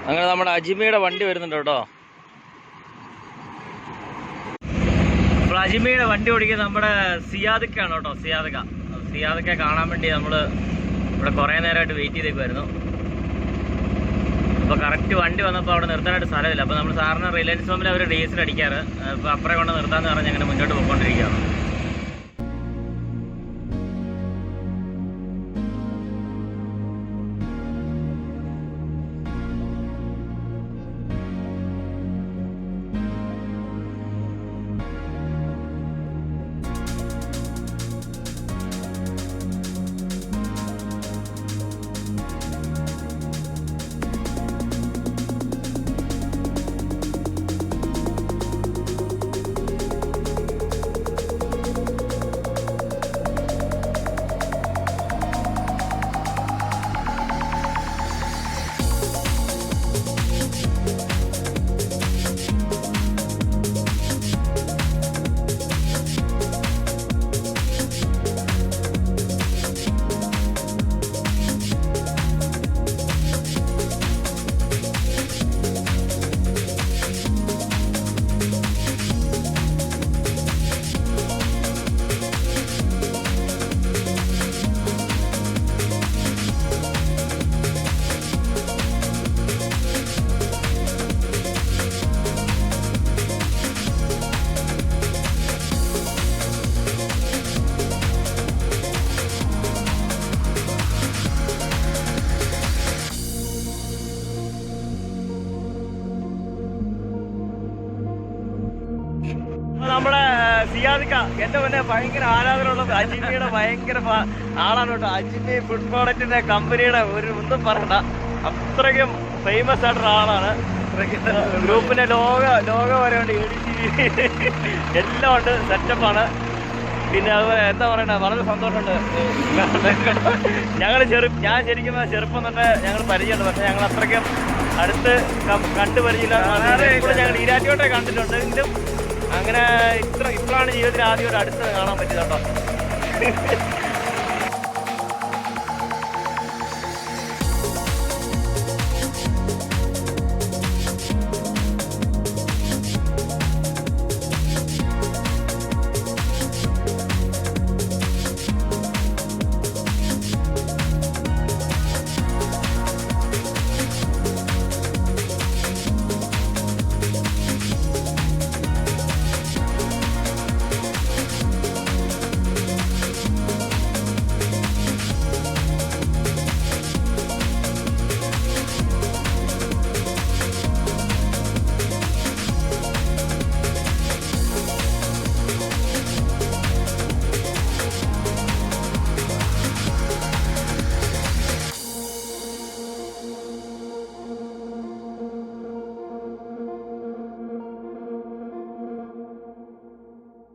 അങ്ങനെ നമ്മുടെ അജ്മിയുടെ വണ്ടി വരുന്നുണ്ട് കേട്ടോ. അപ്പോൾ അജ്മിയുടെ വണ്ടി ഓടിക്കുന്നത് നമ്മുടെ സിയാദക്കാണ് കേട്ടോ. സിയാദക്ക കാണാൻ വേണ്ടി നമ്മൾ ഇവിടെ കുറേ നേരമായിട്ട് വെയിറ്റ് ചെയ്തേക്കുമായിരുന്നു. അപ്പോൾ കറക്റ്റ് വണ്ടി വന്നപ്പോൾ അവിടെ നിർത്താനായിട്ട് സ്ഥലമില്ല. അപ്പോൾ നമ്മൾ സാറിന് റിലയൻസ് പമ്പിൽ അവർ ഡീസൽ അടിക്കാറ്. അപ്പോൾ അപ്പുറം കൊണ്ട് നിർത്താമെന്ന് പറഞ്ഞ് അങ്ങനെ മുന്നോട്ട് പോയിക്കൊണ്ടിരിക്കുകയാണ്. നമ്മുടെ സിയാദിക്ക എന്റെ മുന്നേ ഭയങ്കര ആരാധനയുള്ളത് അജ്മിയുടെ ഭയങ്കര ആളാണ് കേട്ടോ. അജ്മി ഫുഡ് പ്രോഡക്റ്റിന്റെ കമ്പനിയുടെ ഒന്നും പറയണ്ട, അത്രയ്ക്കും ഫേമസ് ആയിട്ടുള്ള ആളാണ്. ഗ്രൂപ്പിന്റെ ലോഗോ വരെ ഉണ്ട്, എല്ലാം ഉണ്ട്, സെറ്റപ്പാണ്. പിന്നെ അതുപോലെ എന്താ പറയണ്ട, വളരെ സന്തോഷമുണ്ട്. ഞാൻ ശരിക്കും ചെറുപ്പം തന്നെ ഞങ്ങൾ പരിചയമുണ്ട്, പക്ഷെ ഞങ്ങൾ അത്രയ്ക്കും അടുത്ത് കണ്ടു പരിചയമില്ല. ഞങ്ങൾ ഈരാറ്റോട്ടെ കണ്ടിട്ടുണ്ട്, എങ്കിലും അങ്ങനെ ഇപ്പോഴാണ് ജീവിതത്തിൽ ആദ്യം ഒരു അടുത്ത് കാണാൻ പറ്റിയത് കേട്ടോ.